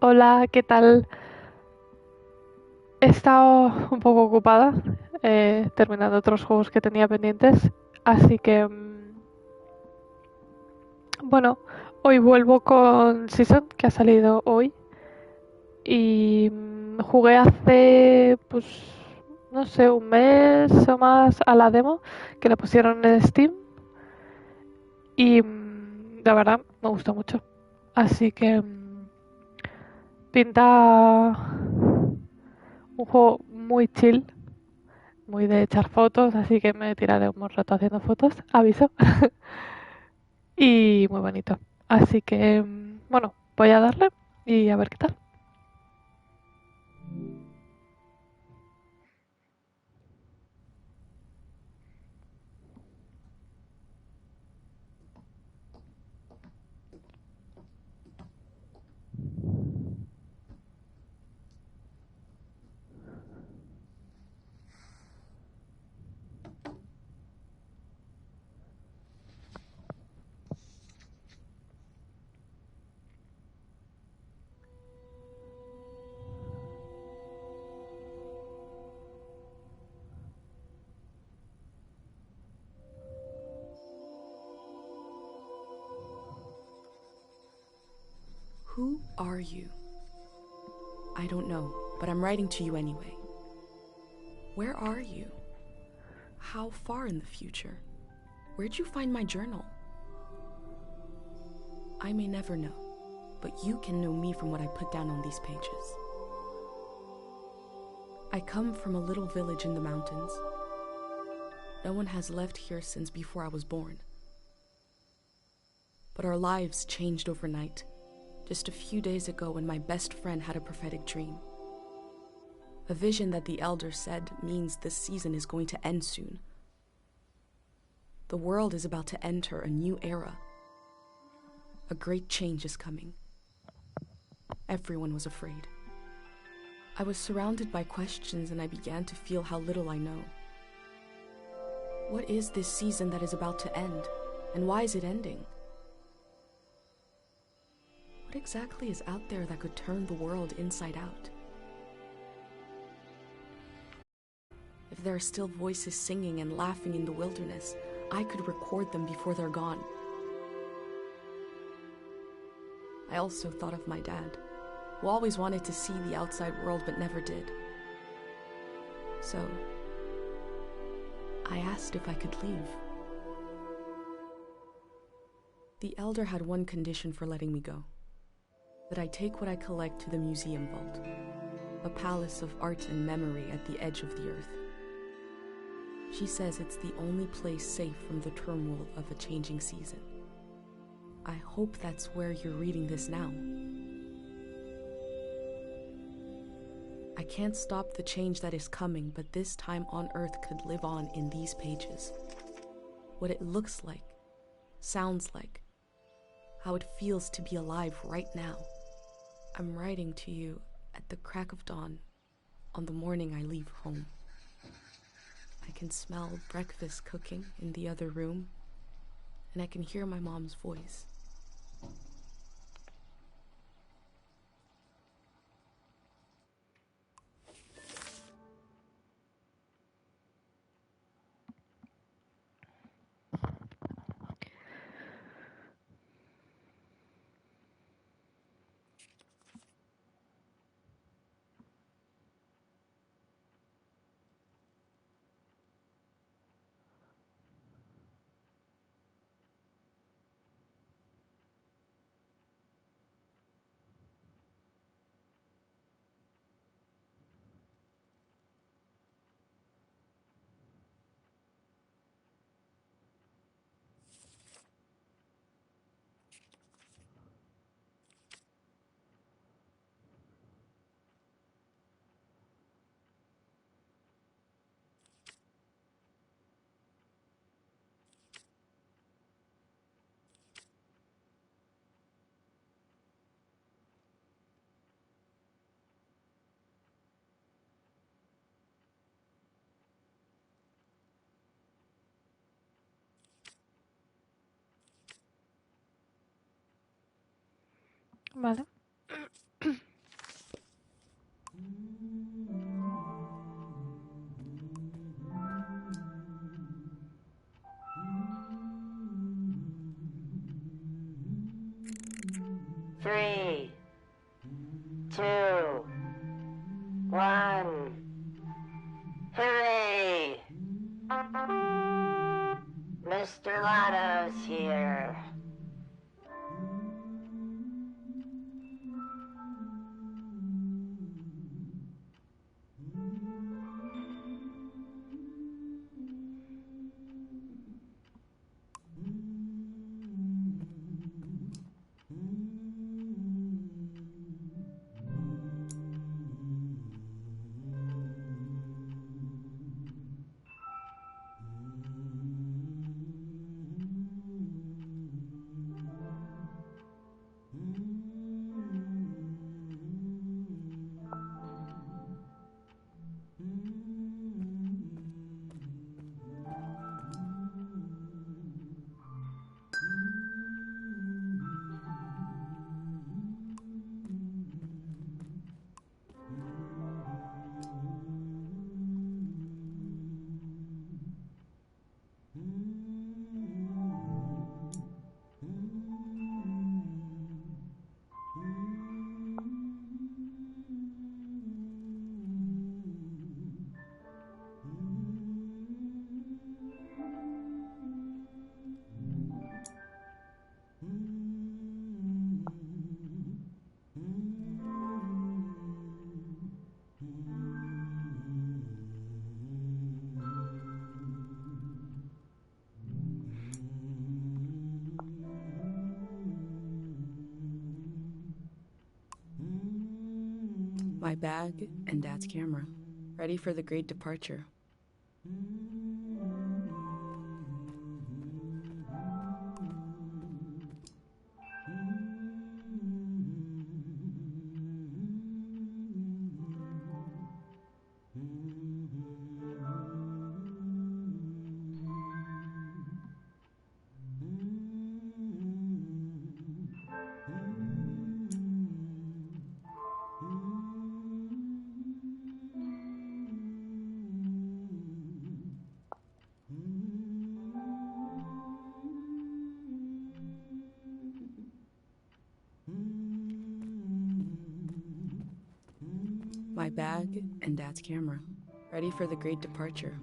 Hola, ¿qué tal? He estado un poco ocupada terminando otros juegos que tenía pendientes, así que bueno, hoy vuelvo con Season, que ha salido hoy, y jugué hace, pues, no sé, un mes o más a la demo que le pusieron en Steam y la verdad me gustó mucho, así que pinta un juego muy chill, muy de echar fotos, así que me tiraré un buen rato haciendo fotos, aviso. Y muy bonito. Así que, bueno, voy a darle y a ver qué tal. Who are you? I don't know, but I'm writing to you anyway. Where are you? How far in the future? Where'd you find my journal? I may never know, but you can know me from what I put down on these pages. I come from a little village in the mountains. No one has left here since before I was born. But our lives changed overnight, just a few days ago when my best friend had a prophetic dream. A vision that the elder said means this season is going to end soon. The world is about to enter a new era. A great change is coming. Everyone was afraid. I was surrounded by questions and I began to feel how little I know. What is this season that is about to end? And why is it ending? What exactly is out there that could turn the world inside out? If there are still voices singing and laughing in the wilderness, I could record them before they're gone. I also thought of my dad, who always wanted to see the outside world but never did. So, I asked if I could leave. The elder had one condition for letting me go: that I take what I collect to the museum vault, a palace of art and memory at the edge of the earth. She says it's the only place safe from the turmoil of a changing season. I hope that's where you're reading this now. I can't stop the change that is coming, but this time on Earth could live on in these pages. What it looks like, sounds like, how it feels to be alive right now. I'm writing to you at the crack of dawn on the morning I leave home. I can smell breakfast cooking in the other room, and I can hear my mom's voice. Vale. 3, 2, 1. Hooray! Mr. Lotto's here. My bag and Dad's camera, ready for the great departure. My bag and Dad's camera, ready for the great departure.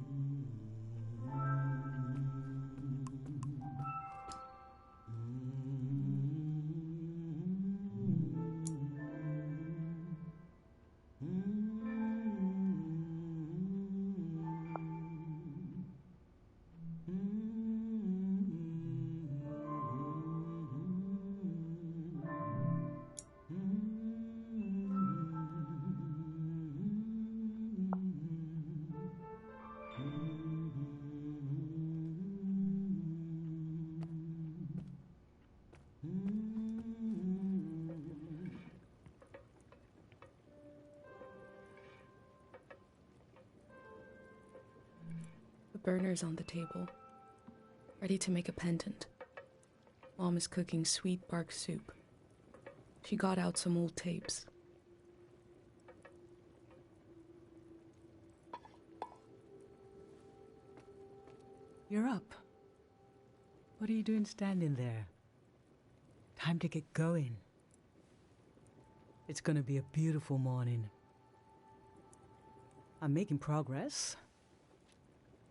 The burner's on the table, ready to make a pendant. Mom is cooking sweet bark soup. She got out some old tapes. You're up. What are you doing standing there? Time to get going. It's gonna be a beautiful morning. I'm making progress.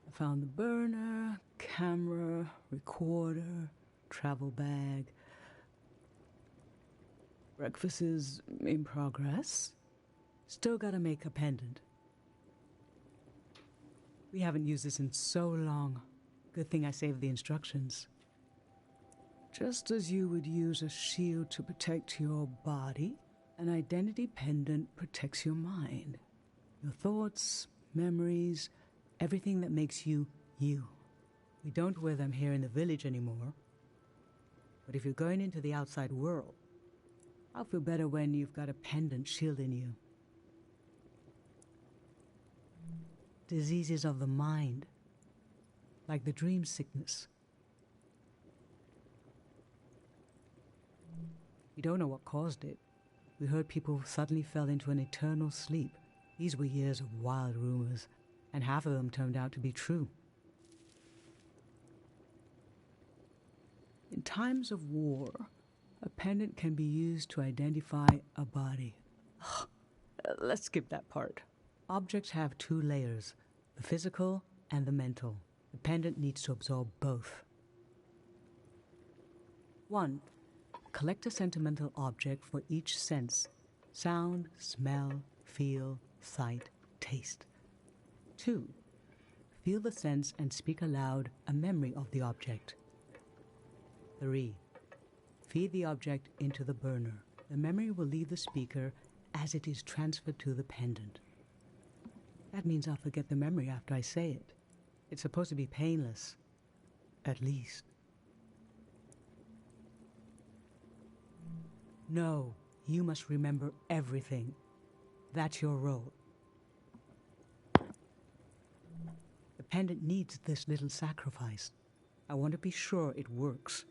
I found the burner, camera, recorder, travel bag. Breakfast is in progress. Still gotta make a pendant. We haven't used this in so long. Good thing I saved the instructions. Just as you would use a shield to protect your body, an identity pendant protects your mind. Your thoughts, memories, everything that makes you, you. We don't wear them here in the village anymore. But if you're going into the outside world, I'll feel better when you've got a pendant shielding you. Diseases of the mind, like the dream sickness. We don't know what caused it. We heard people suddenly fell into an eternal sleep. These were years of wild rumors, and half of them turned out to be true. In times of war, a pendant can be used to identify a body. Let's skip that part. Objects have two layers, the physical and the mental. The pendant needs to absorb both. 1. Collect a sentimental object for each sense: sound, smell, feel, sight, taste. 2. Feel the sense and speak aloud a memory of the object. 3. Feed the object into the burner. The memory will leave the speaker as it is transferred to the pendant. That means I'll forget the memory after I say it. It's supposed to be painless, at least. No, you must remember everything. That's your role. The pendant needs this little sacrifice. I want to be sure it works.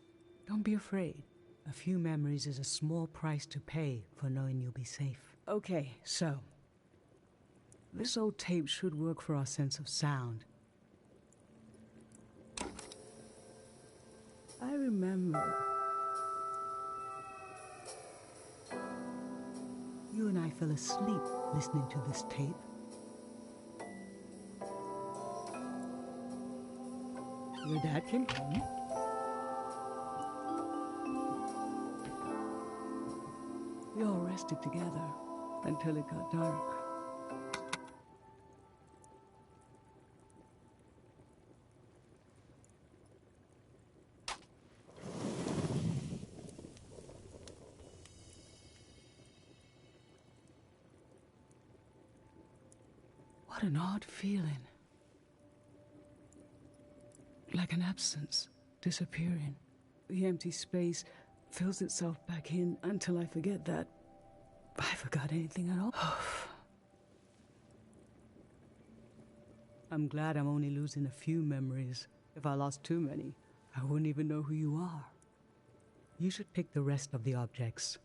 Don't be afraid. A few memories is a small price to pay for knowing you'll be safe. Okay, so this old tape should work for our sense of sound. I remember you and I fell asleep listening to this tape. Your dad came home. We all rested together until it got dark. What an odd feeling. Like an absence, disappearing. The empty space fills itself back in until I forget that I forgot anything at all. I'm glad I'm only losing a few memories. If I lost too many, I wouldn't even know who you are. You should pick the rest of the objects.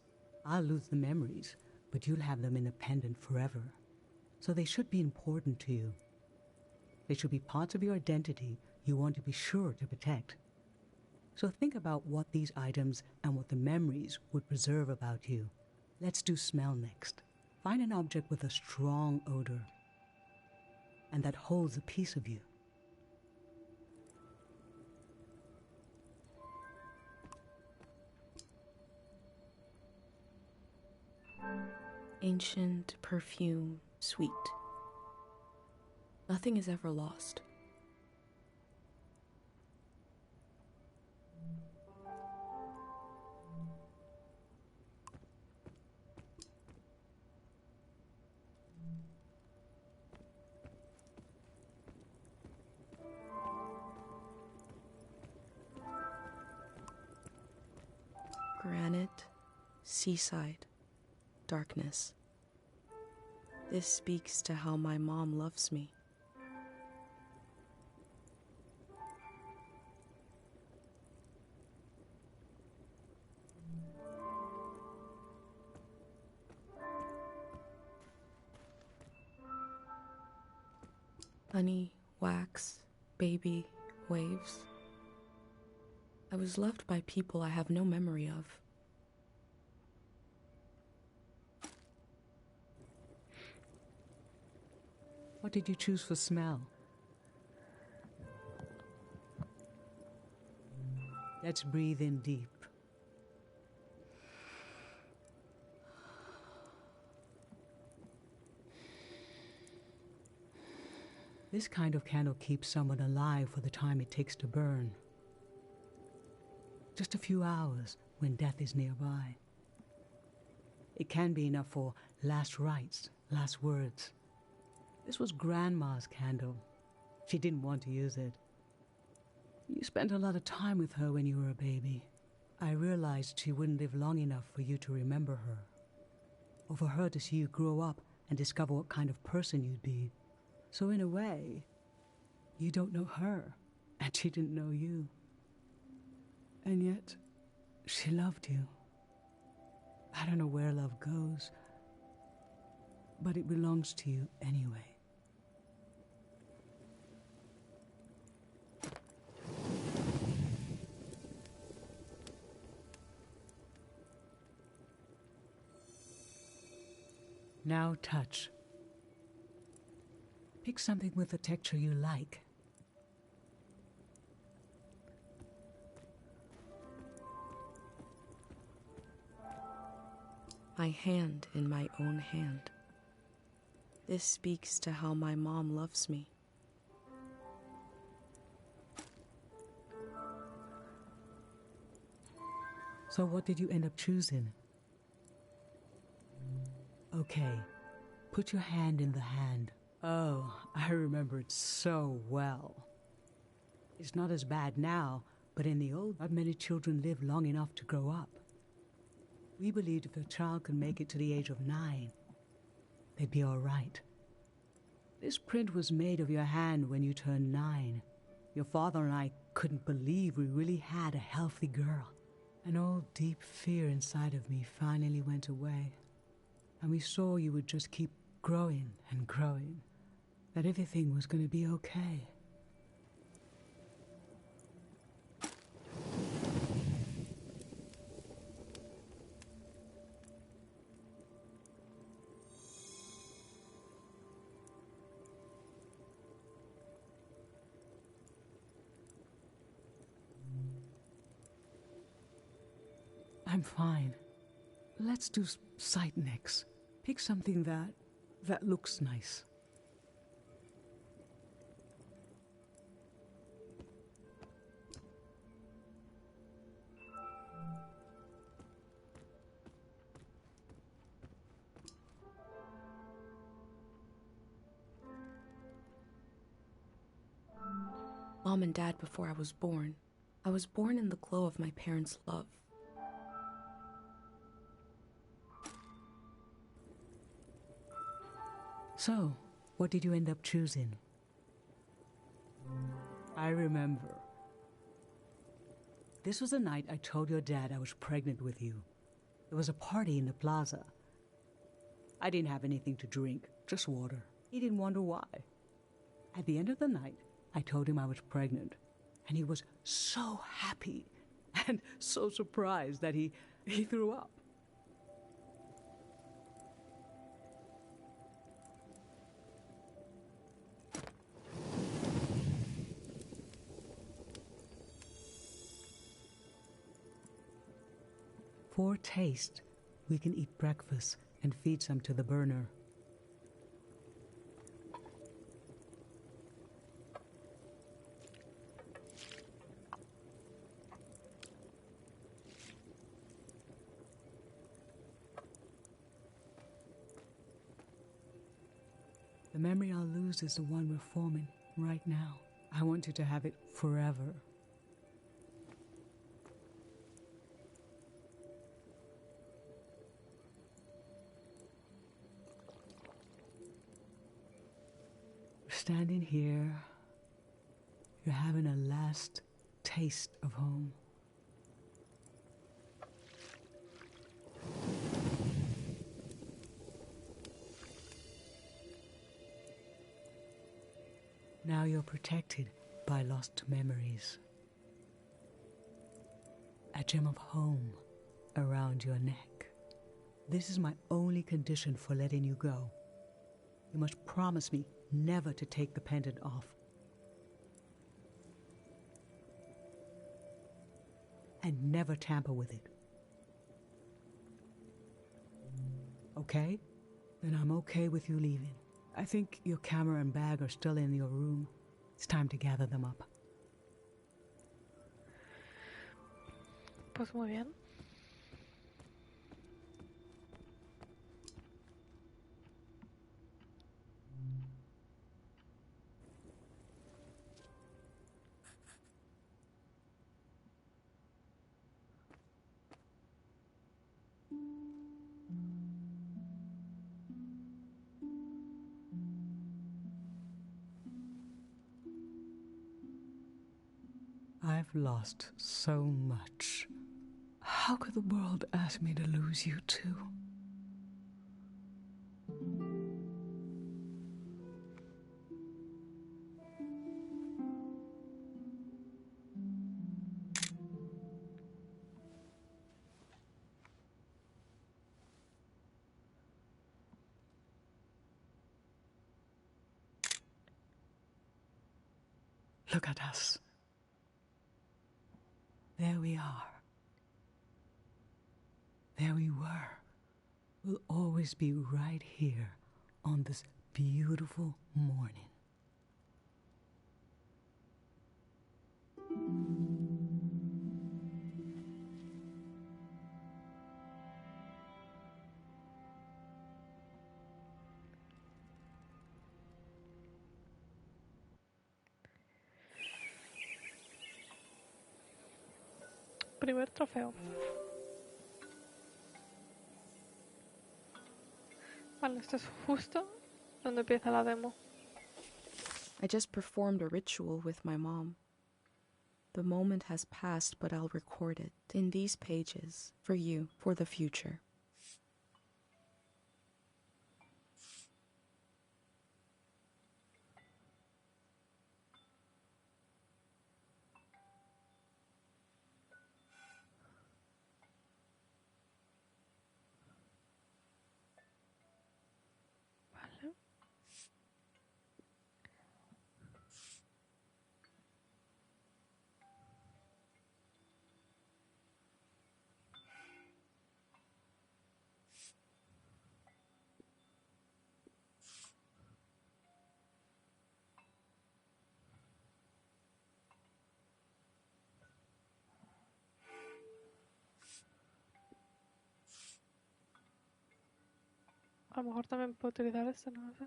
I'll lose the memories, but you'll have them in a pendant forever. So they should be important to you. They should be parts of your identity you want to be sure to protect. So think about what these items and what the memories would preserve about you. Let's do smell next. Find an object with a strong odor and that holds a piece of you. Ancient perfume, sweet. Nothing is ever lost. Granite, seaside, darkness. This speaks to how my mom loves me. Honey, wax, baby, waves. I was loved by people I have no memory of. What did you choose for smell? Let's breathe in deep. This kind of candle keeps someone alive for the time it takes to burn. Just a few hours when death is nearby. It can be enough for last rites, last words. This was Grandma's candle. She didn't want to use it. You spent a lot of time with her when you were a baby. I realized she wouldn't live long enough for you to remember her, or for her to see you grow up and discover what kind of person you'd be. So in a way, you don't know her, and she didn't know you. And yet, she loved you. I don't know where love goes, but it belongs to you anyway. Now touch. Pick something with a texture you like. My hand in my own hand. This speaks to how my mom loves me. So what did you end up choosing? Okay, put your hand in the hand. Oh, I remember it so well. It's not as bad now, but in the old, not many children live long enough to grow up. We believed if a child could make it to the age of 9, they'd be all right. This print was made of your hand when you turned 9. Your father and I couldn't believe we really had a healthy girl. An old deep fear inside of me finally went away. And we saw you would just keep growing and growing. That everything was going to be okay. I'm fine. Let's do sight next. Pick something that looks nice. Mom and Dad before I was born. I was born in the glow of my parents' love. So, what did you end up choosing? I remember. This was the night I told your dad I was pregnant with you. There was a party in the plaza. I didn't have anything to drink, just water. He didn't wonder why. At the end of the night, I told him I was pregnant, and he was so happy and so surprised that he threw up. For taste, we can eat breakfast and feed some to the burner. The memory I'll lose is the one we're forming right now. I want you to have it forever. Standing here, you're having a last taste of home. Now you're protected by lost memories. A gem of home around your neck. This is my only condition for letting you go. You must promise me never to take the pendant off. And never tamper with it. Okay? Then I'm okay with you leaving. I think your camera and bag are still in your room. It's time to gather them up. Pues muy bien. I've lost so much. How could the world ask me to lose you too? Look at us. There we are. There we were. We'll always be right here on this beautiful morning. Primer trofeo. Vale, esto es justo donde empieza la demo. I just performed a ritual with my mom. The moment has passed, but I'll record it in these pages for you, for the future. Vale. A lo mejor también puedo utilizar esto, no lo sé.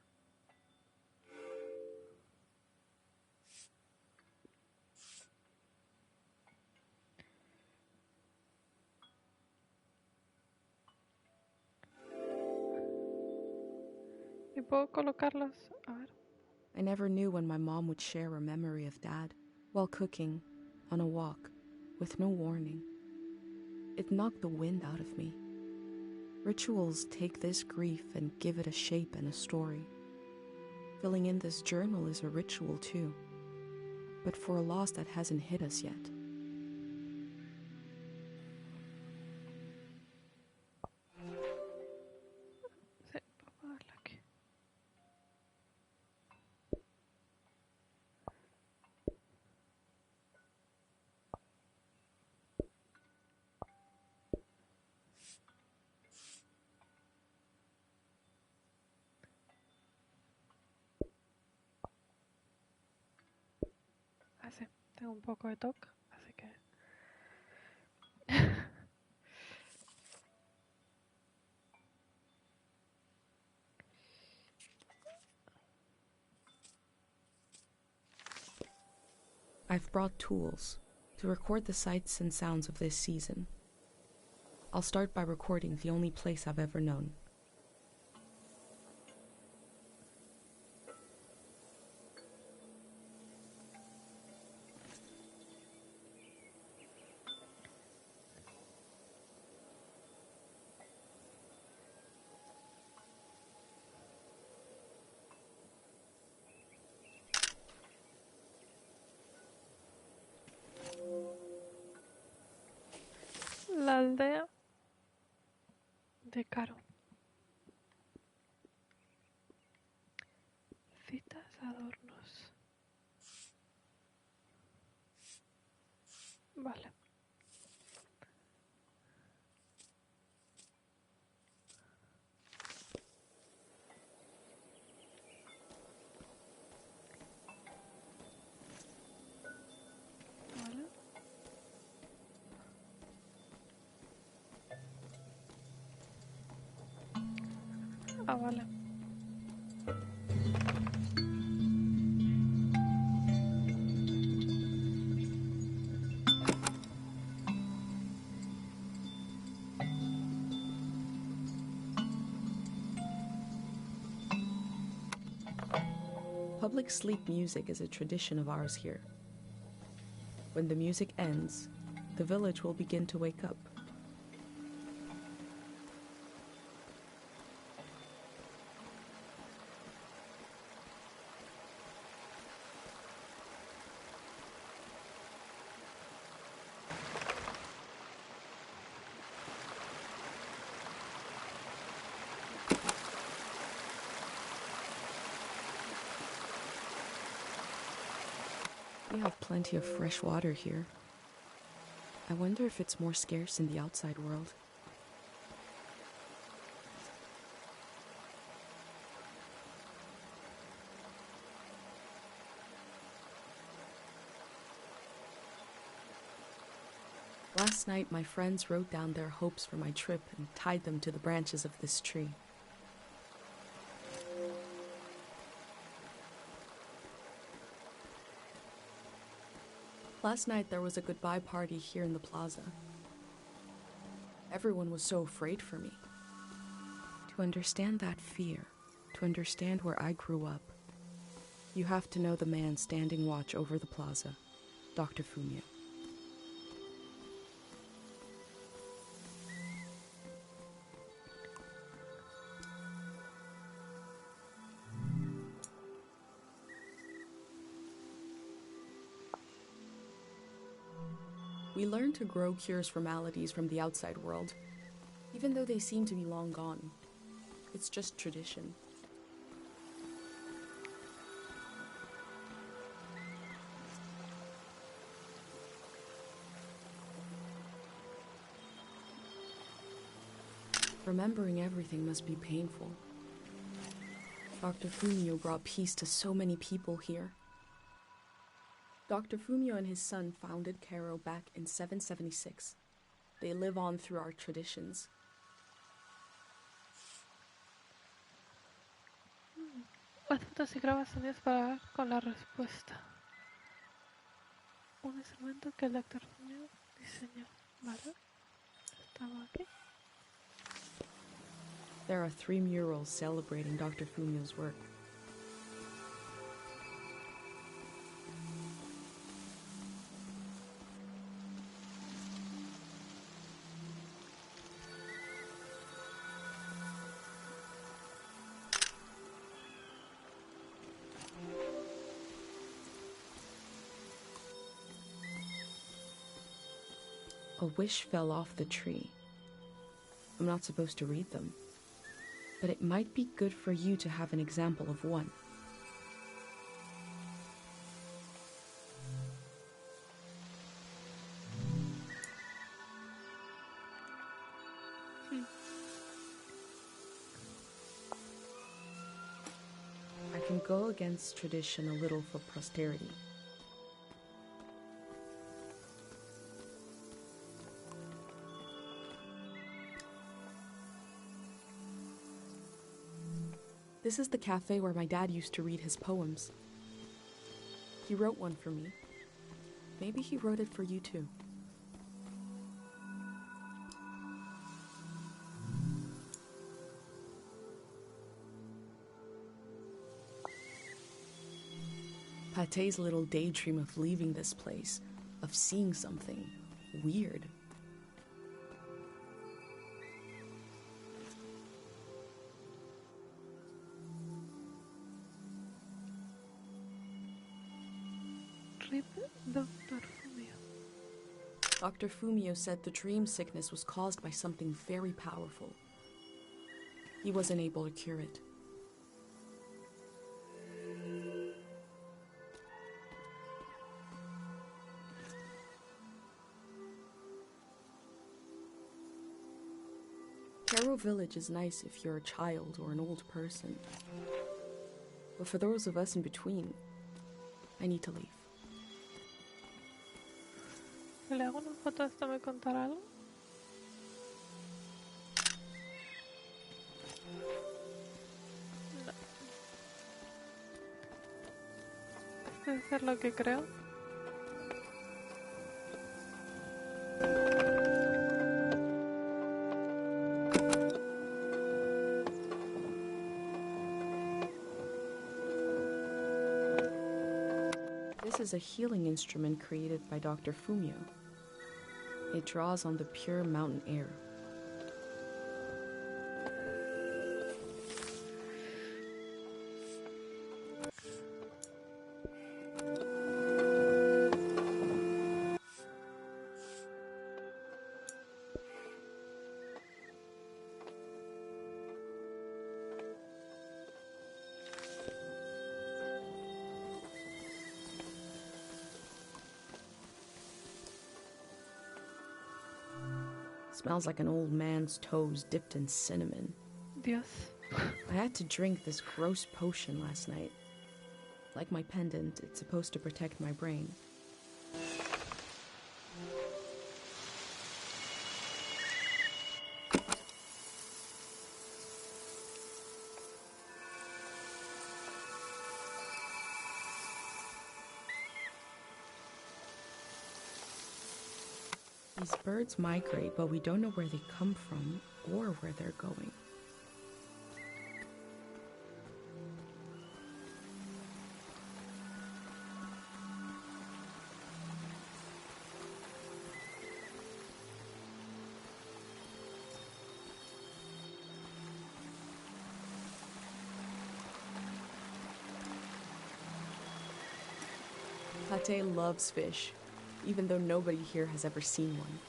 Y puedo colocarlos, a ver. I never knew when my mom would share a memory of Dad while cooking, on a walk, with no warning. It knocked the wind out of me. Rituals take this grief and give it a shape and a story. Filling in this journal is a ritual too, but for a loss that hasn't hit us yet. Sí, puedo ponerlo aquí. Así, tengo un poco de toque, así que... I've brought tools to record the sights and sounds of this season. I'll start by recording the only place I've ever known. La aldea de Caro. Citas, adornos. Vale. Vale. Ah, vale. Public sleep music is a tradition of ours here. When the music ends, the village will begin to wake up. We they have plenty of fresh water here. I wonder if it's more scarce in the outside world. Last night, my friends wrote down their hopes for my trip and tied them to the branches of this tree. Last night, there was a goodbye party here in the plaza. Everyone was so afraid for me. To understand that fear, to understand where I grew up, you have to know the man standing watch over the plaza, Dr. Fumio. We learn to grow cures for maladies from the outside world, even though they seem to be long gone. It's just tradition. Remembering everything must be painful. Dr. Fumio brought peace to so many people here. Dr. Fumio and his son founded Cairo back in 776. They live on through our traditions. Haz fotos y grabaciones para dar con la respuesta. Un instrumento que el Dr. Fumio diseñó. ¿Vale? Estaba aquí. There are 3 murals celebrating Dr. Fumio's work. A wish fell off the tree. I'm not supposed to read them, but it might be good for you to have an example of one. I can go against tradition a little for posterity. This is the cafe where my dad used to read his poems. He wrote one for me. Maybe he wrote it for you too. Pate's little daydream of leaving this place, of seeing something weird. Dr. Fumio. Dr. Fumio said the dream sickness was caused by something very powerful. He wasn't able to cure it. Cairo Village is nice if you're a child or an old person. But for those of us in between, I need to leave. Si le hago una foto a esto, ¿me contará algo? No. Debe ser lo que creo. This is a healing instrument created by Dr. Fumio. It draws on the pure mountain air. Smells like an old man's toes dipped in cinnamon. Dios. I had to drink this gross potion last night. Like my pendant, it's supposed to protect my brain. These birds migrate, but we don't know where they come from or where they're going. Pate loves fish, even though nobody here has ever seen one.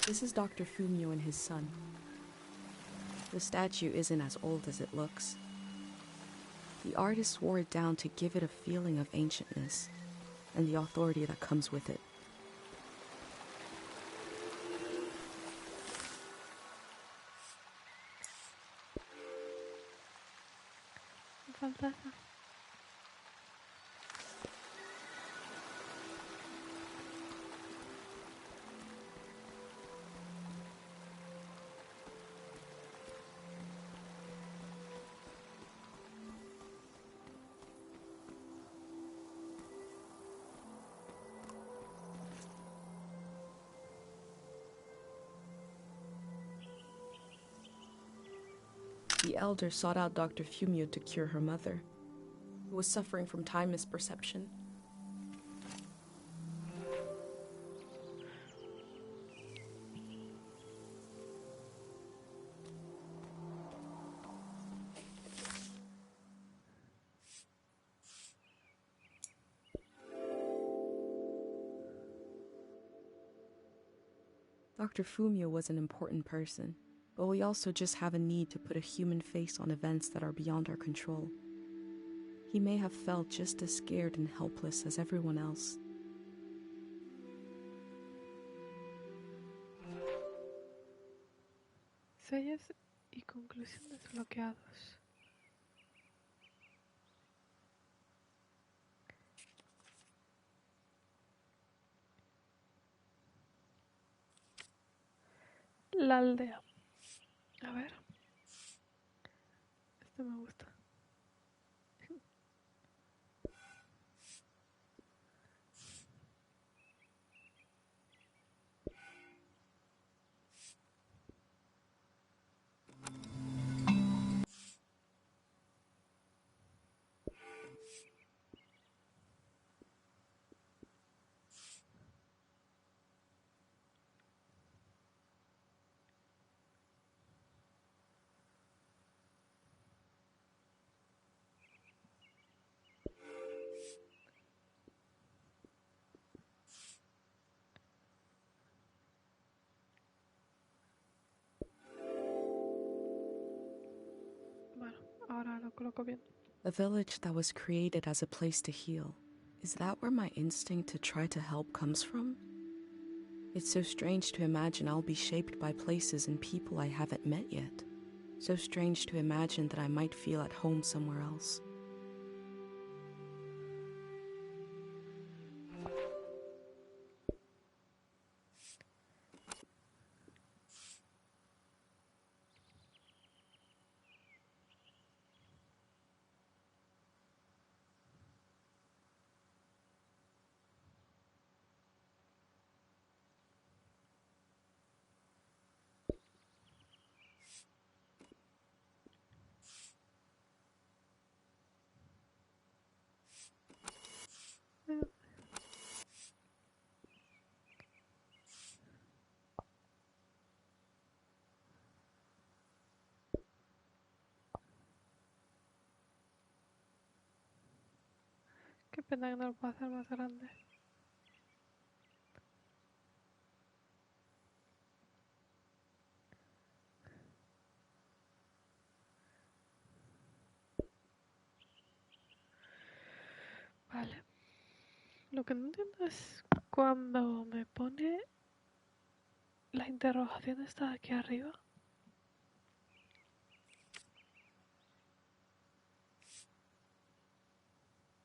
This is Dr. Fumio and his son. The statue isn't as old as it looks. The artist wore it down to give it a feeling of ancientness and the authority that comes with it. Falta esa. The elder sought out Dr. Fumio to cure her mother, who was suffering from time misperception. Dr. Fumio was an important person, but we also just have a need to put a human face on events that are beyond our control. He may have felt just as scared and helpless as everyone else. Sellos y conclusión desbloqueados. La aldea. A ver. Este me gusta. Bueno, ahora lo coloco bien. A village that was created as a place to heal. Is that where my instinct to try to help comes from? It's so strange to imagine I'll be shaped by places and people I haven't met yet. So strange to imagine that I might feel at home somewhere else. Qué pena que no lo puedo hacer más grande. Lo que no entiendo es cuando me pone la interrogación está aquí arriba.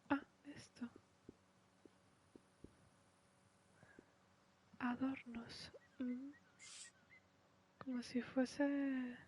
Ah, esto. Adornos. Como si fuese...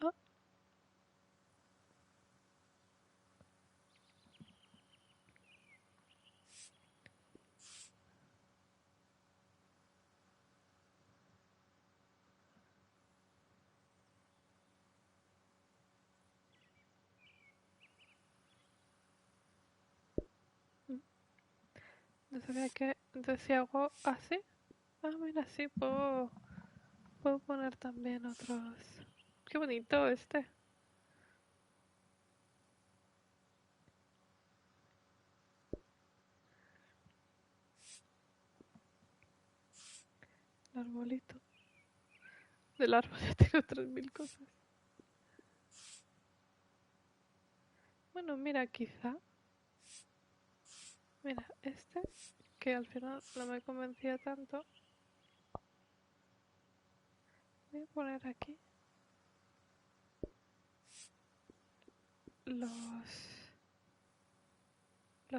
Ah, no sabía que... Entonces si hago así... Ah, mira, sí, puedo poner también otros... Qué bonito este. El arbolito. Del árbol ya tengo 3000 cosas. Bueno, mira, quizá... Mira, este, que al final no me convencía tanto. Voy a poner aquí los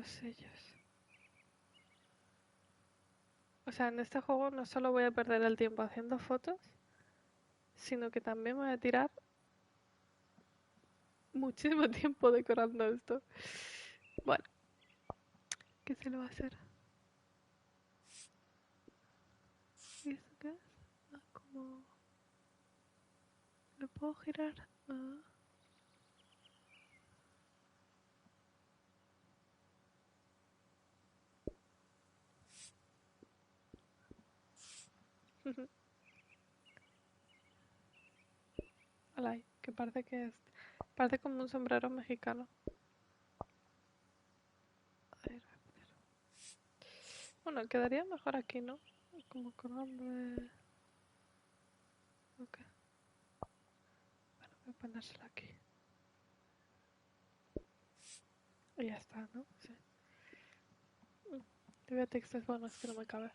sellos. O sea, en este juego no solo voy a perder el tiempo haciendo fotos, sino que también voy a tirar muchísimo tiempo decorando esto. Bueno, ¿qué se lo va a hacer? ¿Y esto qué es? Ah, como... ¿Lo puedo girar? Ah. Alay, que parece que es... Parece como un sombrero mexicano. A ver, voy a poner... Bueno, quedaría mejor aquí, ¿no? Como colgante. Ok. Bueno, voy a ponérselo aquí. Y ya está, ¿no? Sí. Te texto es bueno, es que no me cabe.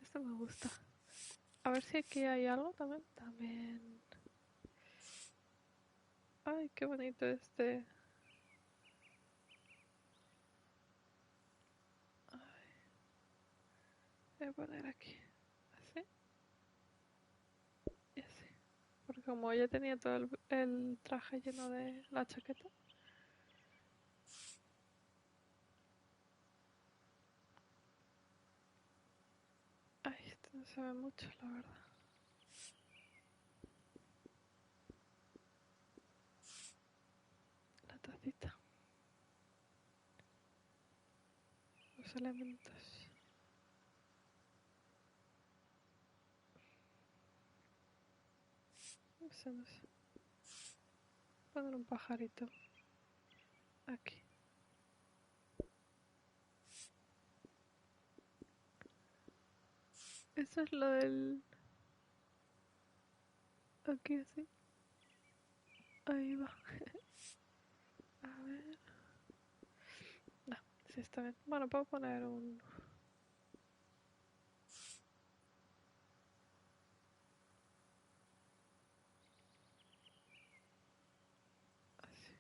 Esto me gusta. A ver si aquí hay algo también. También. Ay, qué bonito este. Ay, voy a poner aquí. Así y así. Porque como ya tenía todo el traje lleno de la chaqueta. Ay, esto no se ve mucho, la verdad. La tacita. Los elementos. No sé, no sé. Poner un pajarito. Aquí. Eso es lo del... Aquí así. Ahí va. A ver. No, sí está bien. Bueno, puedo poner un... Así.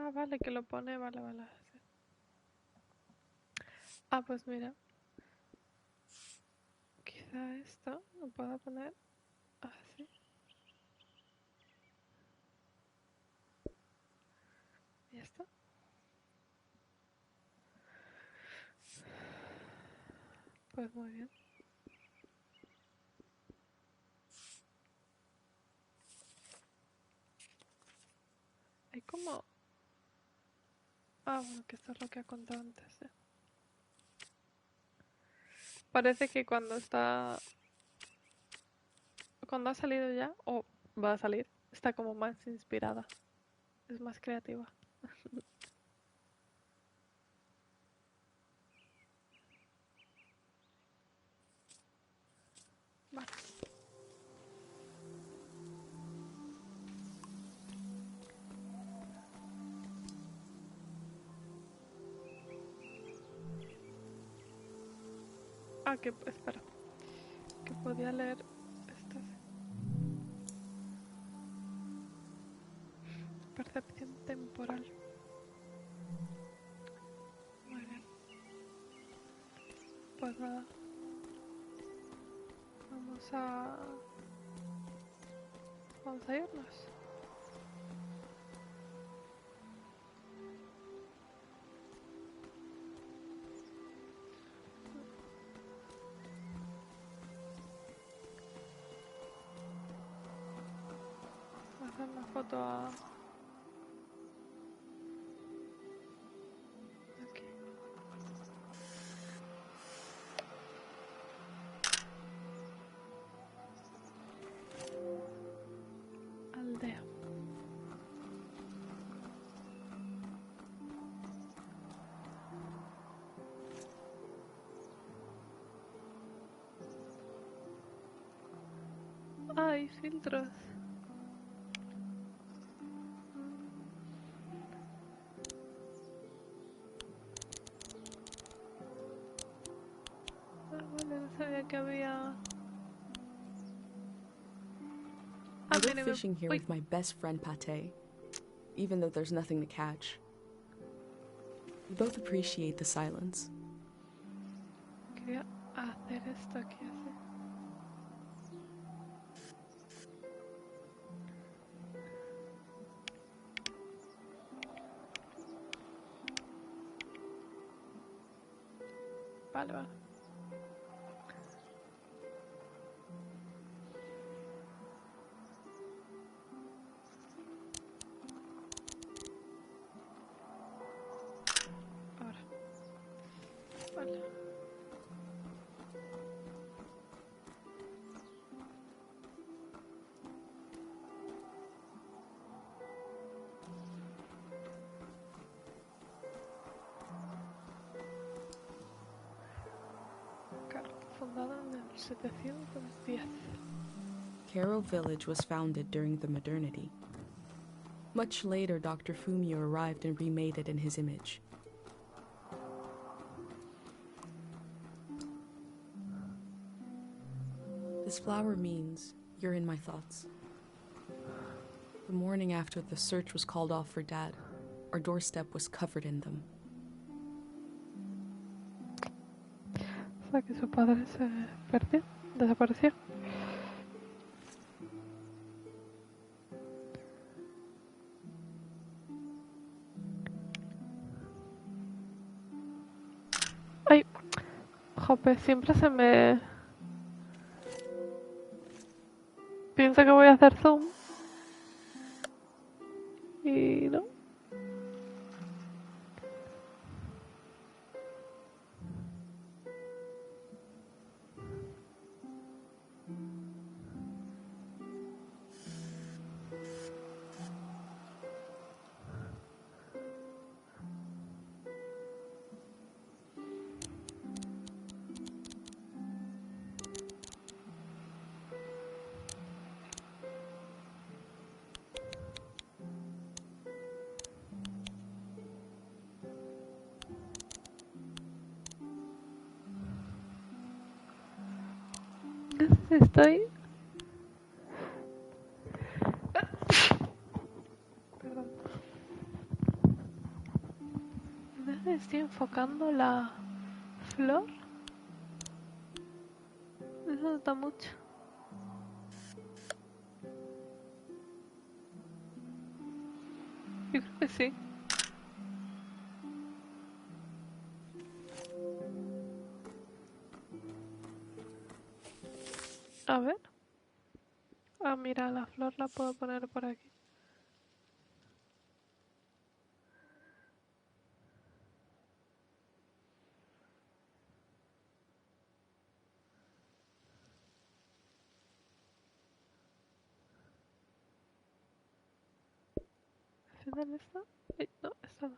Ah, vale, que lo pone, vale, vale. Sí. Ah, pues mira. Quizá esto lo pueda poner así. ¿Y esto? Pues muy bien. Hay como... Ah, bueno, que esto es lo que ha contado antes, ¿eh? Parece que cuando está... Cuando ha salido ya, o va a salir, está como más inspirada. Es más creativa. Vale. Ah, que... Espera. Que podía leer esto. Percepción temporal. Muy bien. Pues nada. Vamos a irnos. Voy a hacer una foto a... Aquí. Aldea. Hay filtros. Ah, vale, no sabía que había... I go fishing here with my best friend Pate, even though there's nothing to catch. We both appreciate the silence. Quería hacer esto aquí así. Vale, vale. Ahora. Vale. Claro, fundada en el 710. Caro Village was founded during the modernity. Much later, Dr. Fumio arrived and remade it in his image. This flower means you're in my thoughts. The morning after the search was called off for Dad, our doorstep was covered in them. O sea que su padre se perdió, desapareció. Ay, jope, siempre se me... Piensa que voy a hacer zoom. Y no. Estoy... Perdón. estoy enfocando la flor. Eso nota mucho. Yo creo que sí. A ver. Ah, mira, la flor la puedo poner por aquí. Al final esta. Ay, no, esta no.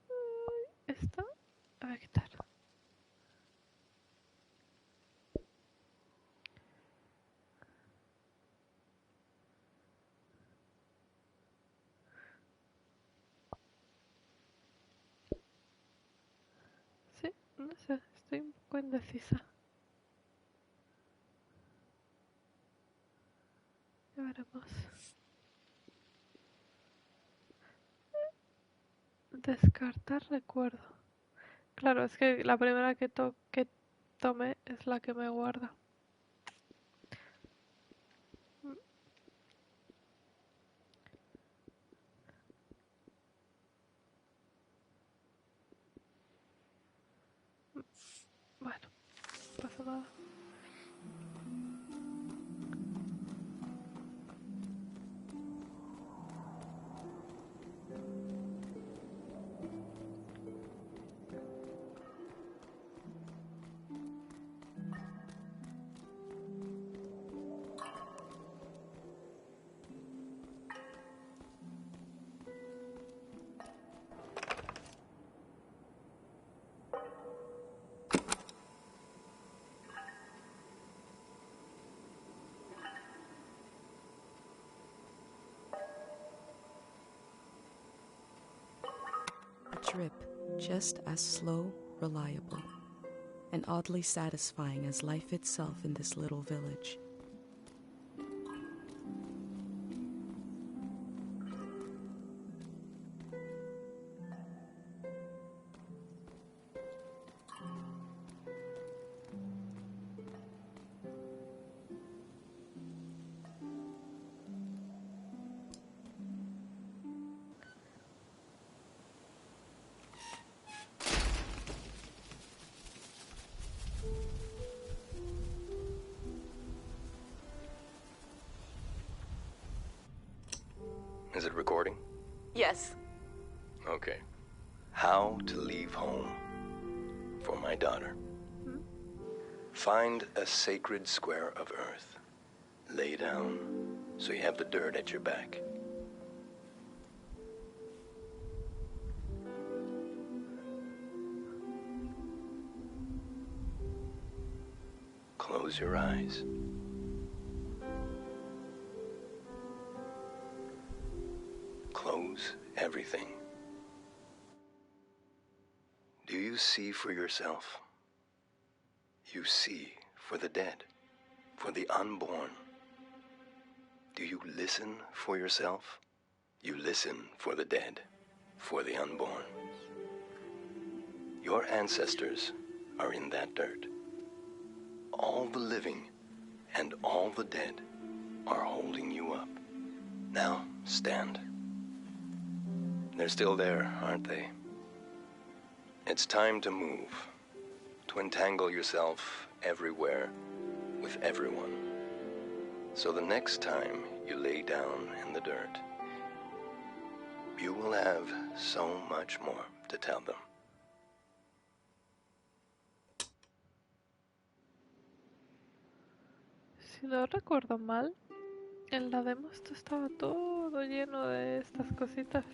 Ay, esta. La voy a quitar. Sí, no sé, estoy un poco indecisa. Ya veremos. Descartar recuerdo. Claro, es que la primera que tome es la que me guarda. Bueno, no pasa nada. A trip just as slow, reliable, and oddly satisfying as life itself in this little village. Is it recording? Yes. Okay. How to leave home for my daughter. Find a sacred square of earth. Lay down so you have the dirt at your back. Close your eyes. Close everything. Do you see for yourself? You see for the dead, for the unborn. Do you listen for yourself? You listen for the dead, for the unborn. Your ancestors are in that dirt. All the living and all the dead are holding you up. Now, stand. They're still there, aren't they? It's time to move, to entangle yourself everywhere with everyone. So the next time you lay down in the dirt, you will have so much more to tell them. Si no recuerdo mal, en la demo esto estaba todo lleno de estas cositas.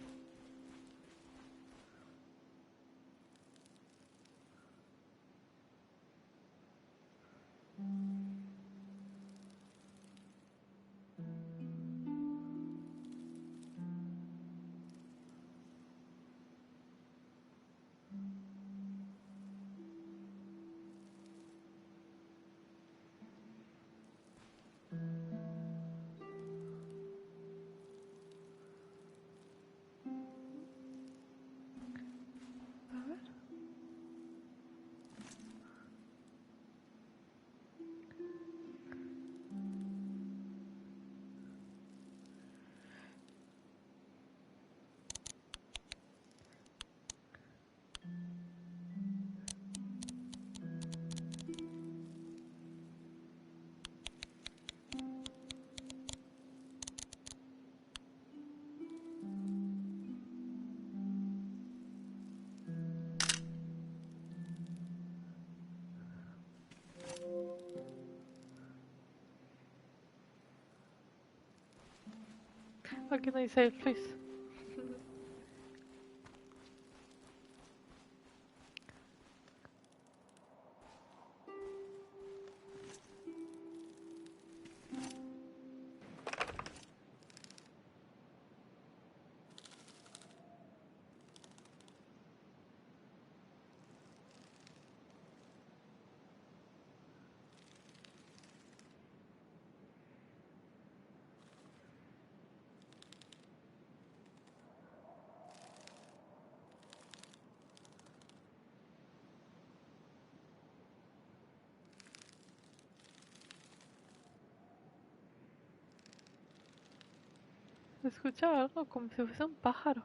Aquí no hay selfies. He escuchado algo como si fuese un pájaro.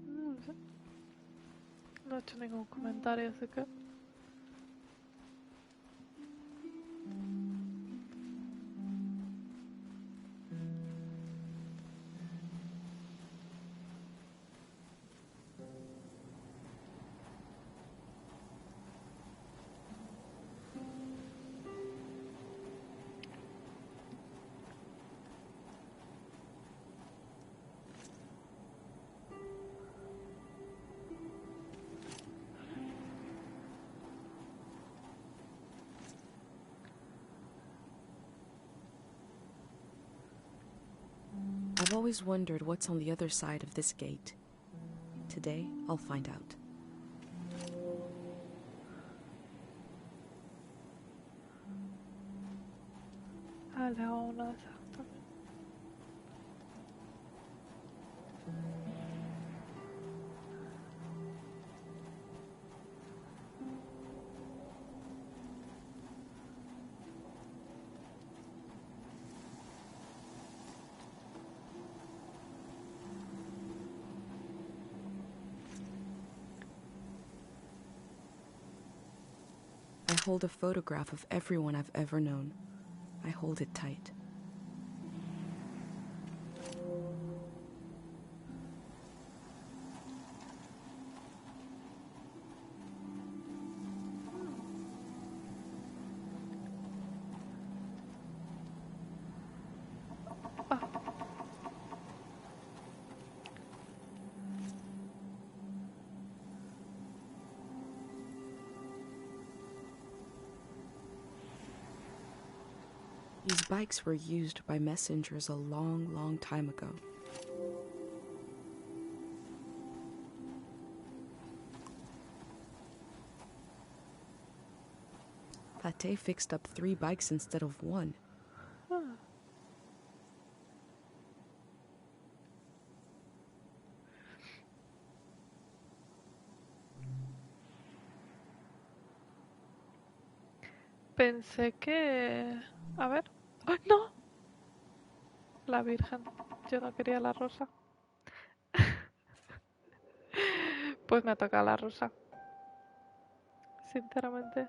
No sé. No he hecho ningún comentario, así que... I've always wondered what's on the other side of this gate. Today, I'll find out. Allá una exactamente. I hold a photograph of everyone I've ever known. I hold it tight. These bikes were used by messengers a long, long time ago. Pate fixed up 3 bikes instead of 1. Pensé que... A ver... ¡Ay, no! La Virgen. Yo no quería la rosa. Pues me toca la rosa. Sinceramente.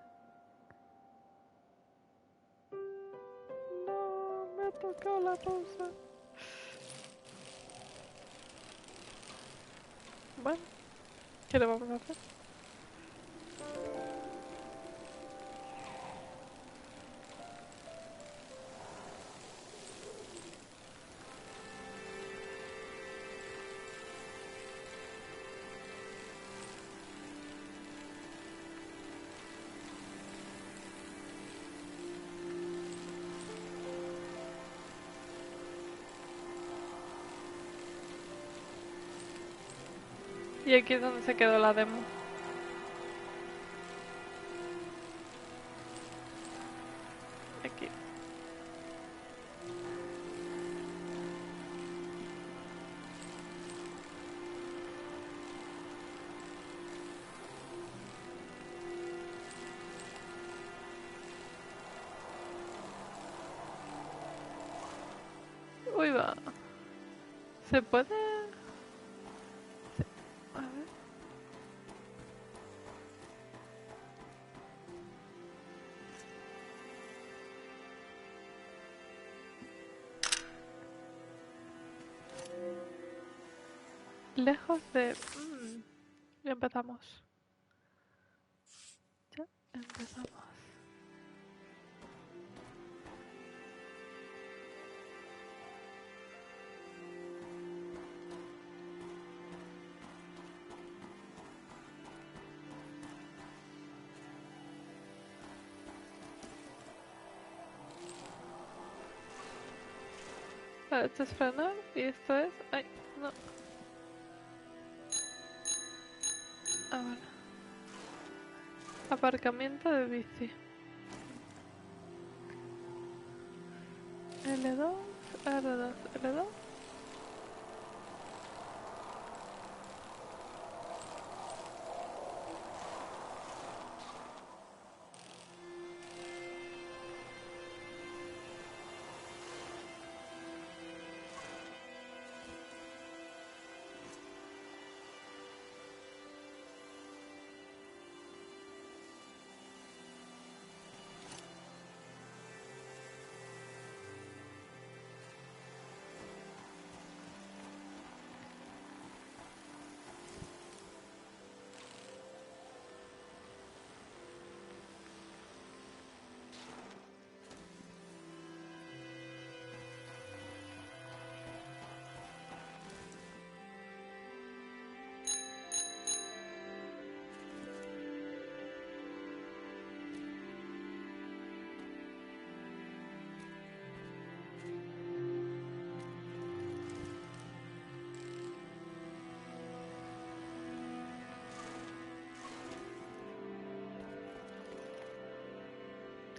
No, me ha tocado la rosa. Bueno, ¿qué le vamos a hacer? Y aquí es donde se quedó la demo. Aquí. Uy, va. ¿Se puede? A ver. Lejos de... ya empezamos. Ya empezamos. Vale, esto es frenar y esto es... ¡Ay! No. Ah, vale. Aparcamiento de bici. L2, R2, L2.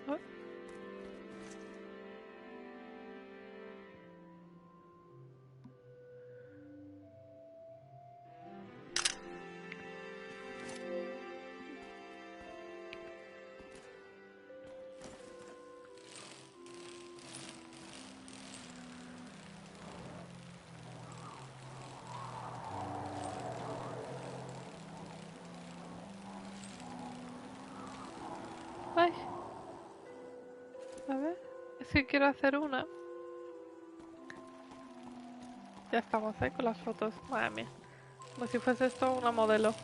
Oh. Ay. A ver. Es que quiero hacer una. Ya estamos, con las fotos. Madre mía. Como si fuese esto una modelo.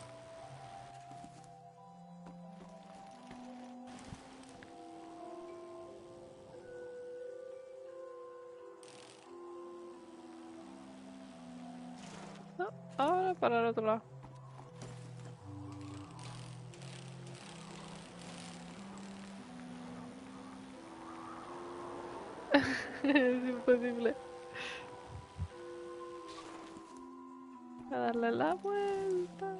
No, ahora para el otro lado. Es imposible. A darle la vuelta.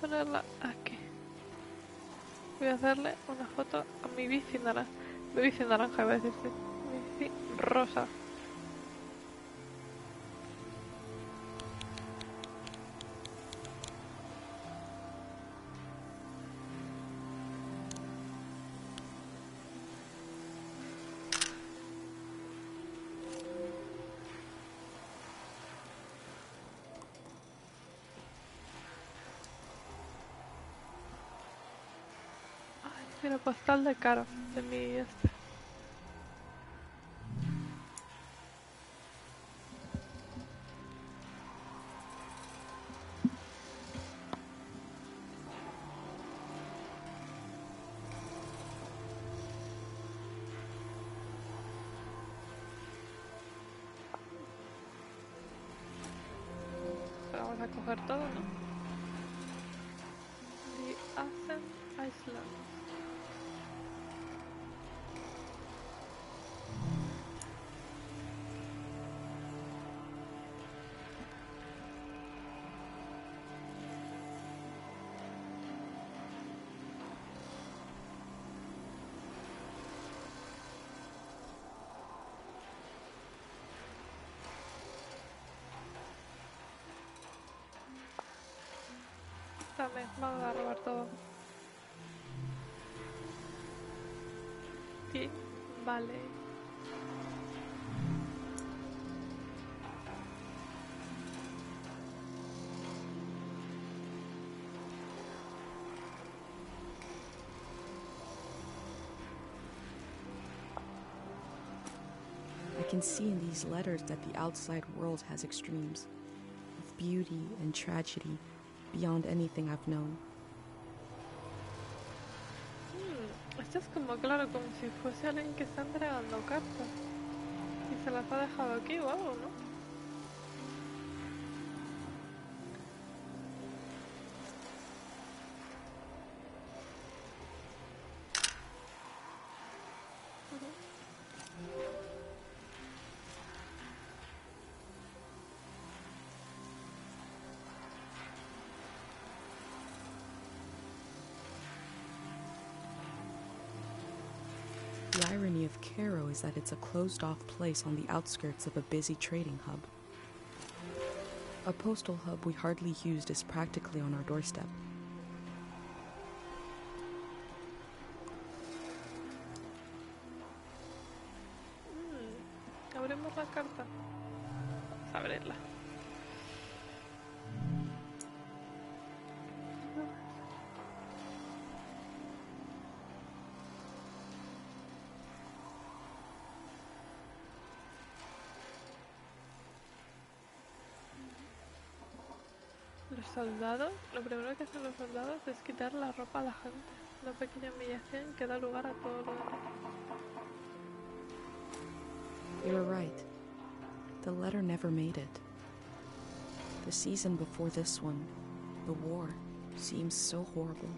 Ponerla aquí. Voy a hacerle una foto a mi bici naranja. Mi bici naranja, iba a decir, sí. Mi bici rosa. Ay, mira, postal de Caro. De mi este. Pero vamos a coger todo, ¿no? Y hacen Island. déjame, vamos a robar todo. Sí, vale. I can see in these letters that the outside world has extremes, with beauty and tragedy beyond anything I've known. Esto es como, claro, como si fuese alguien que está entregando cartas. Y se las ha dejado aquí o algo, ¿no? The irony of Cairo is that it's a closed-off place on the outskirts of a busy trading hub. A postal hub we hardly used is practically on our doorstep. Abrimos la carta. Vamos a abrirla. Los soldados, lo primero que hacen los soldados es quitar la ropa a la gente. Una pequeña humillación que da lugar a todo lo demás. You're right. The letter never made it. The season before this one, the war, seems so horrible.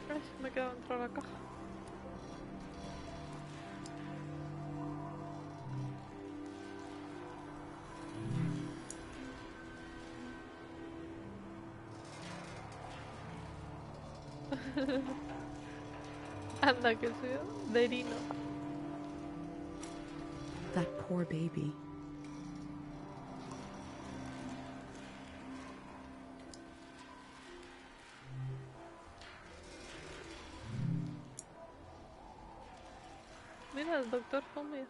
Ay, me he quedado dentro de la caja. Anda, que soy de Rino. That poor baby. Mira, el doctor Fumio.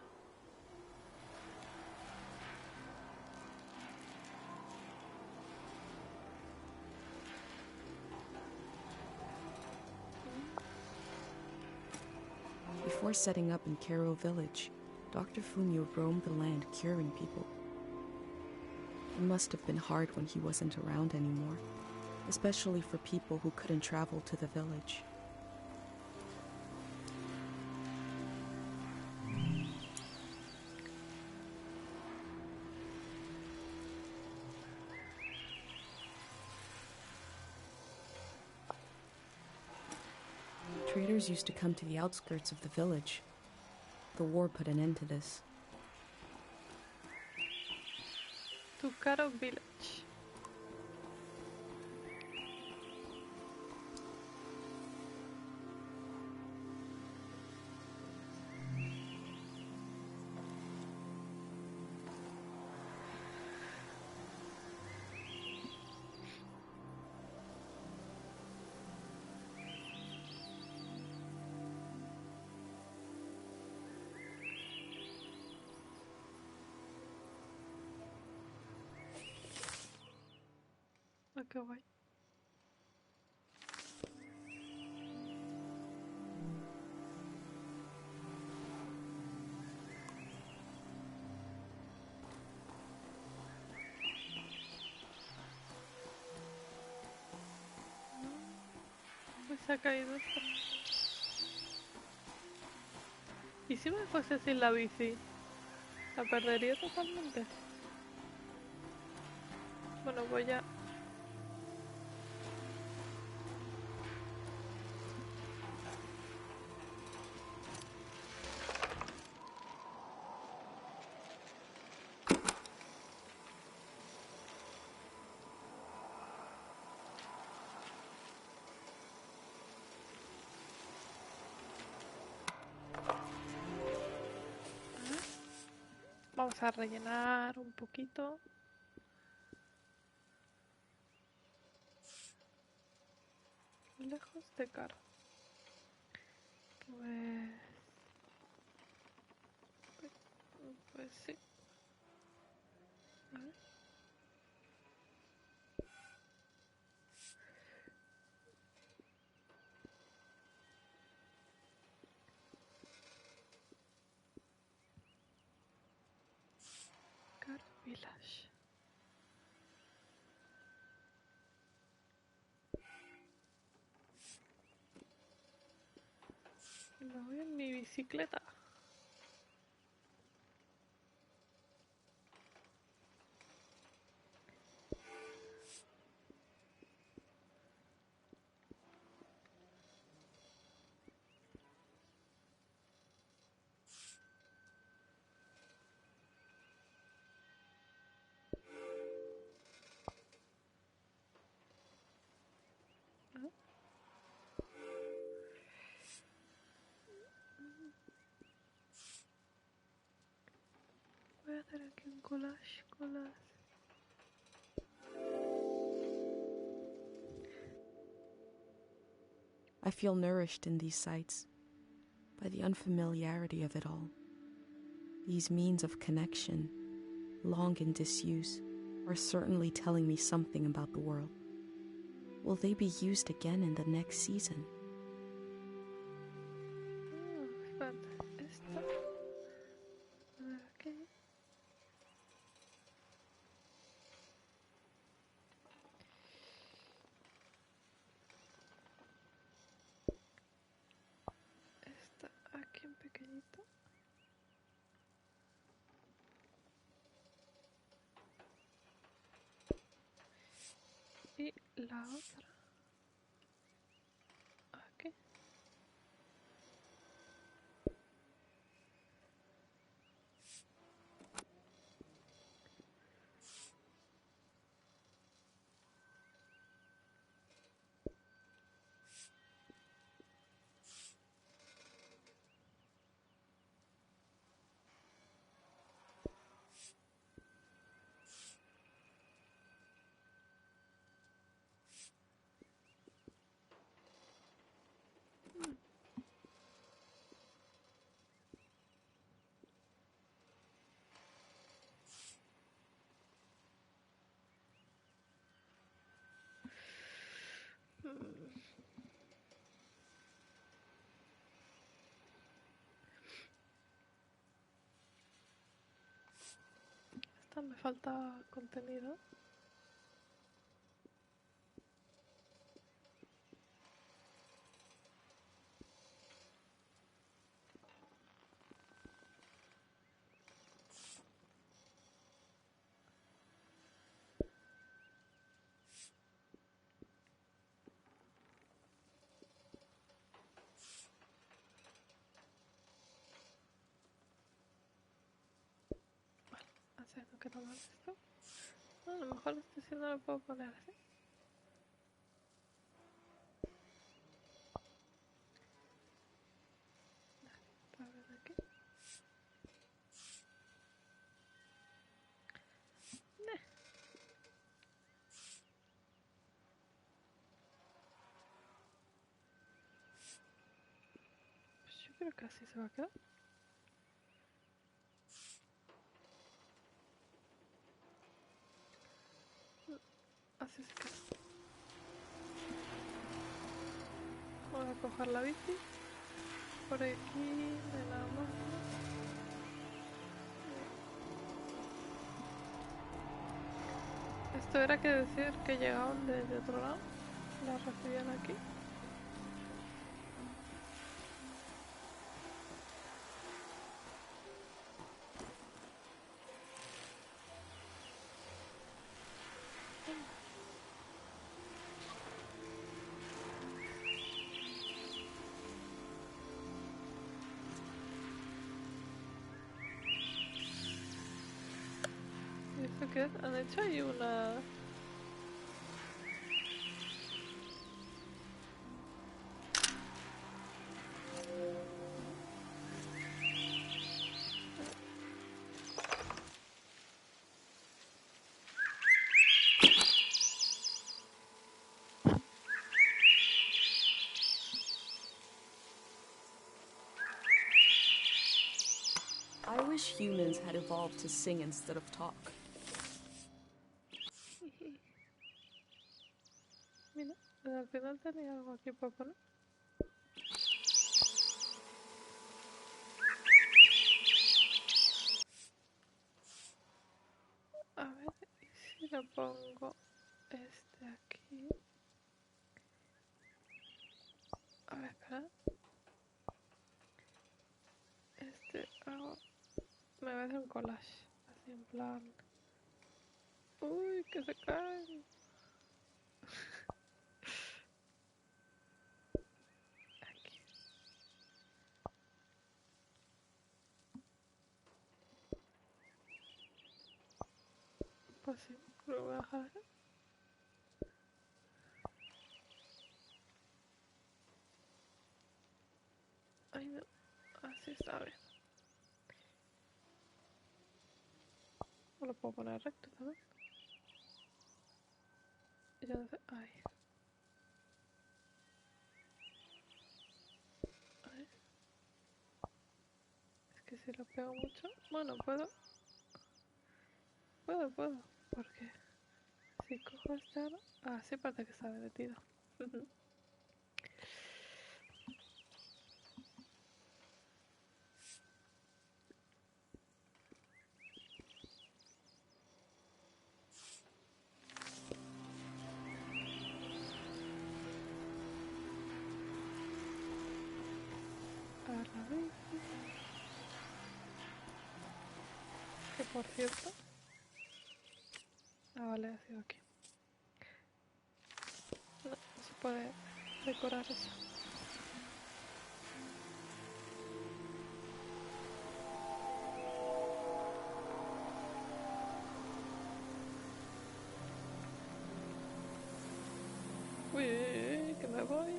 Before setting up in Cairo village, Dr. Fumio roamed the land curing people. It must have been hard when he wasn't around anymore, especially for people who couldn't travel to the village. Traders used to come to the outskirts of the village. The war put an end to this. Tucaro Village. Oh, qué guay. Pues se ha caído esto. ¿Y si me fuese sin la bici? ¿La perdería totalmente? Bueno, voy a... Vamos a rellenar un poquito. lejos de cara. Pues sí. A ver. Car Village. Me voy en mi bicicleta. Voy a hacer aquí un collage. I feel nourished in these sights by the unfamiliarity of it all. These means of connection, long in disuse, are certainly telling me something about the world. Will they be used again in the next season? Espérate, esta. A ver aquí. Esta aquí en pequeñito. Y la otra aquí. Esta me falta contenido. Así no quiero más esto. A lo mejor este sí no lo puedo poner así. A ver aquí. Pues yo creo que así se va a quedar. Así se queda. Voy a coger la bici. Por aquí de la mano. Esto era que decir que llegaban desde otro lado. Las recibían aquí. ¿Y esto qué es? Han hecho ahí una... wish humans had evolved to sing instead of talk. Mira, al final tenía algo aquí para poner. A ver, ¿y si lo pongo este aquí? A ver, espera. Este hago... Me voy a hacer un collage. Así en plan... Uy, que se caen. Aquí. Pues sí, lo voy a dejar así. Ay, no. Así está bien. O lo puedo poner recto también. Ya no sé. Ay. Ay. Es que si lo pego mucho. Bueno, puedo. Puedo. Porque si cojo este ahora. Ah, sí, parece que está derretido. A la vez. Que por cierto. Ah, vale, ha sido aquí. No, no se puede decorar eso. Uy, que me voy.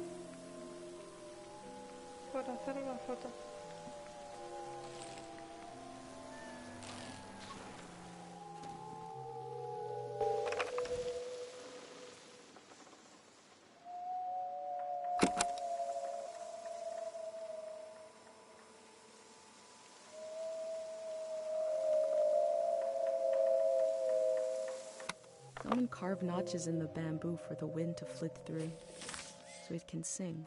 Por hacer una foto. Someone carved notches in the bamboo for the wind to flit through, so it can sing.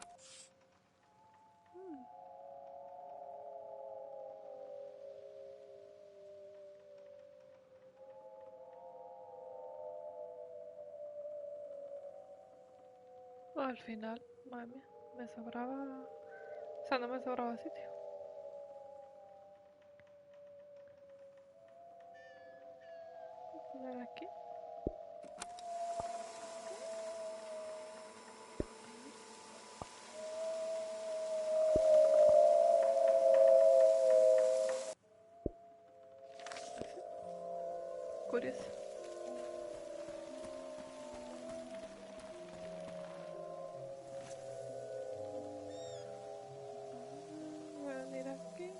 Al final, madre mía, me sobraba... O sea, no me sobraba sitio. Voy a poner aquí. Así. Curioso. Voy a venir aquí.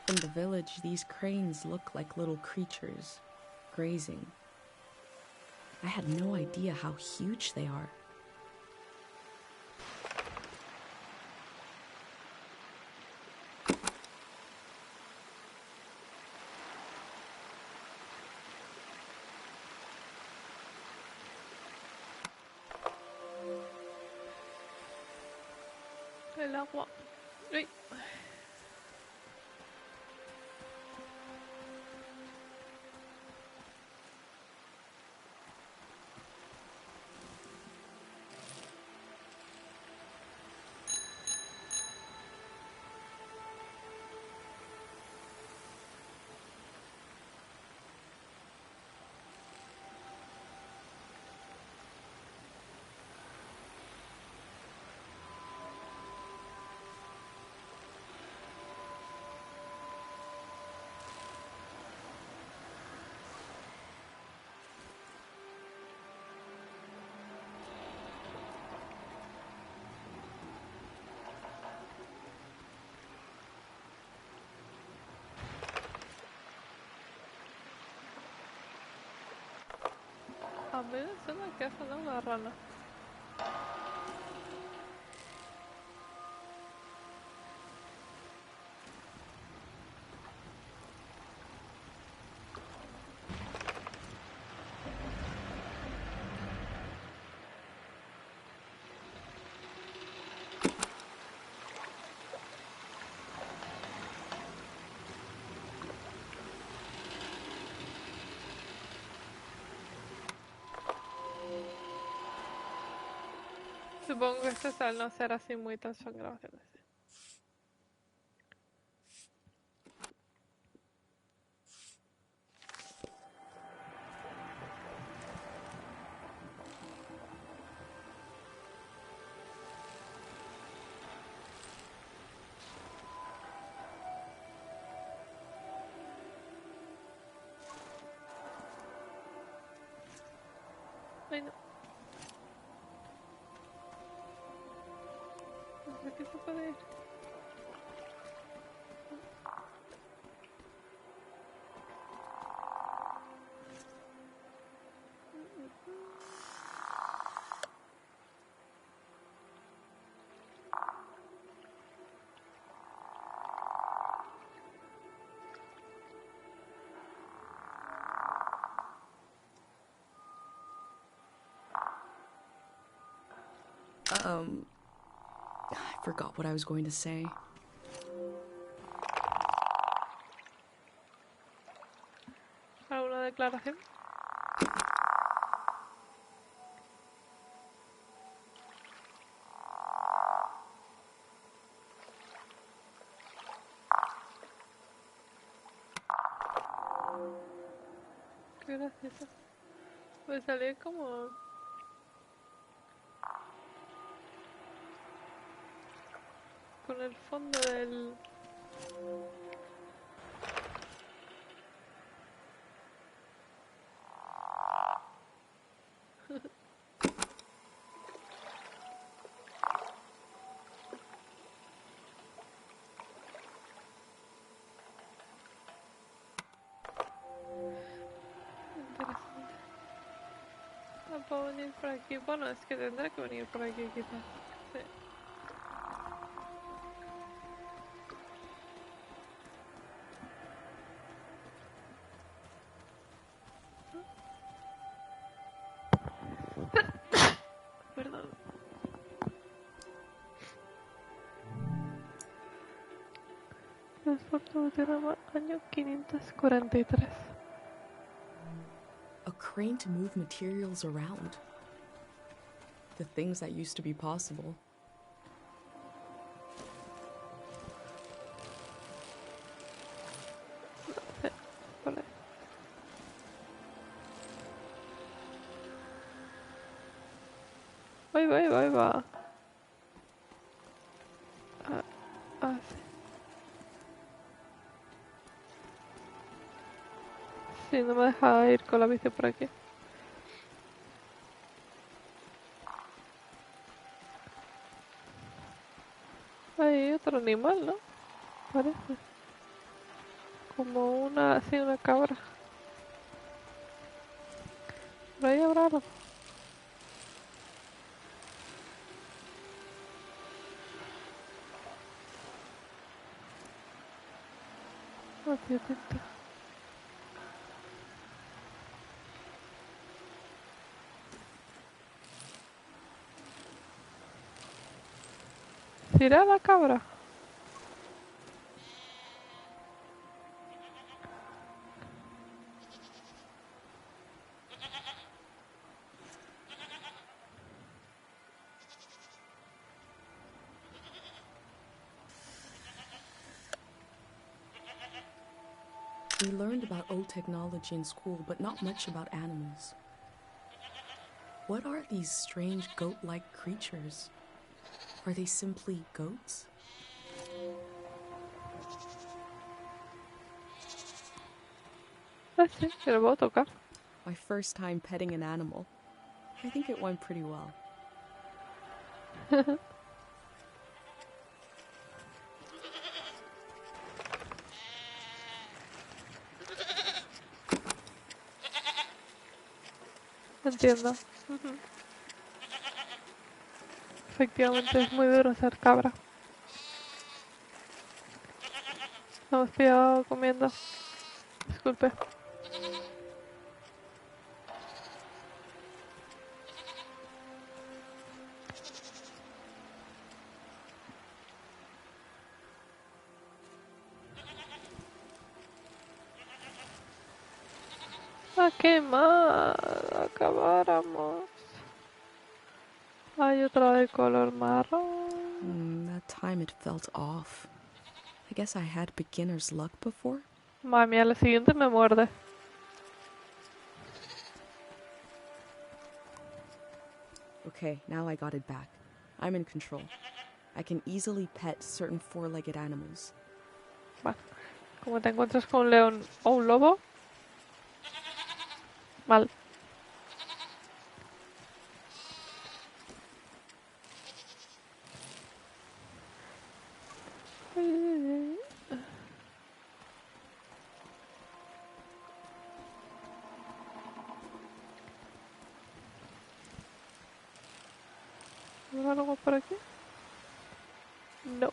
From the village, these cranes look like little creatures, grazing. I had no idea how huge they are. El agua. Uy. mí me suena que es una rana. Supongo que esto es al no ser así muy tan son grabaciones. Ay, no. No sé qué se puede ir. I forgot what I was going to say. ¿Alguna declaración? Qué gracioso. Pues salir como... con el fondo del... Interesante. No puedo venir por aquí. Bueno, es que tendré que venir por aquí quizás. Sí. Perdón. Transporte de Roma, año 543. A crane to move materials around. The things that used to be possible. Sí, por ahí. Ahí va, ahí va, ahí va. Sí. Sí, no me deja ir con la bici por aquí. Hay otro animal, ¿no? Parece. Como una, así, una cabra. Por ahí habrá algo. Estoy atenta. ¿Será la cabra? We learned about old technology in school, but not much about animals. What are these strange goat-like creatures? Are they simply goats? Sí, que lo puedo tocar. My first time petting an animal. I think it went pretty well. entiendo. Ujú. Efectivamente es muy duro ser cabra. Lo hemos pillado comiendo. Disculpe. ¿A qué más? Acabáramos. Hay otra de color marrón. That time it felt off. I guess I had beginner's luck before. Madre mía, la siguiente me muerde. Okay, now I got it back. I'm in control. I can easily pet certain four-legged animals. Bueno, como te encuentras con un león o un lobo, mal. ¿Habrá algo por aquí? No.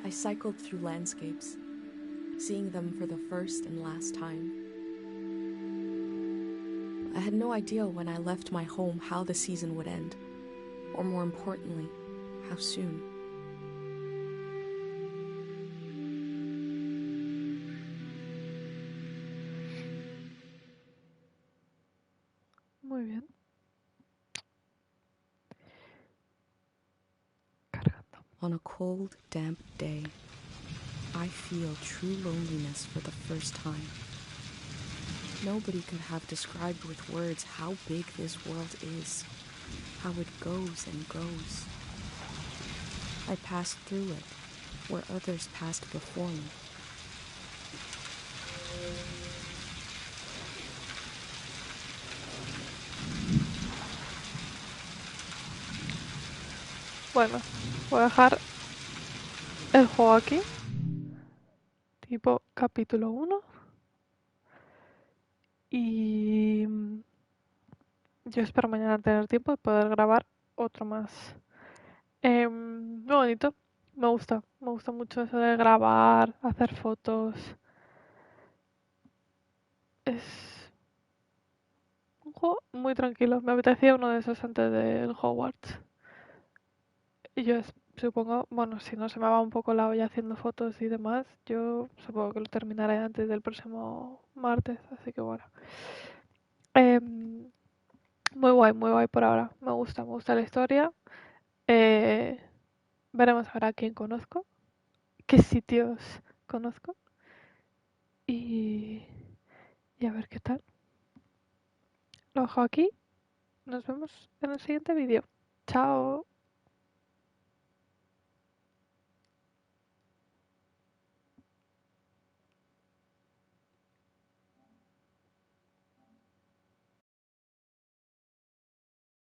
I cycled through landscapes, seeing them for the first and last time. I had no idea when I left my home how the season would end, or more importantly, how soon. Muy bien. Cargando. On a cold, damp day, I feel true loneliness for the first time. Nobody could have described with words how big this world is, how it goes and goes. I passed through it, where others passed before me. Bueno, voy a dejar el juego aquí. Tipo capítulo 1. Y yo espero mañana tener tiempo de poder grabar otro más. Muy bonito. Me gusta mucho eso de grabar, hacer fotos. Es un juego muy tranquilo. Me apetecía uno de esos antes del Hogwarts. Y yo supongo, bueno, si no se me va un poco la olla haciendo fotos y demás, yo supongo que lo terminaré antes del próximo martes. Así que bueno. Em, muy guay por ahora. Me gusta la historia. Eh, Veremos ahora a quién conozco, qué sitios conozco y, y a ver qué tal. Lo dejo aquí. Nos vemos en el siguiente vídeo. Chao.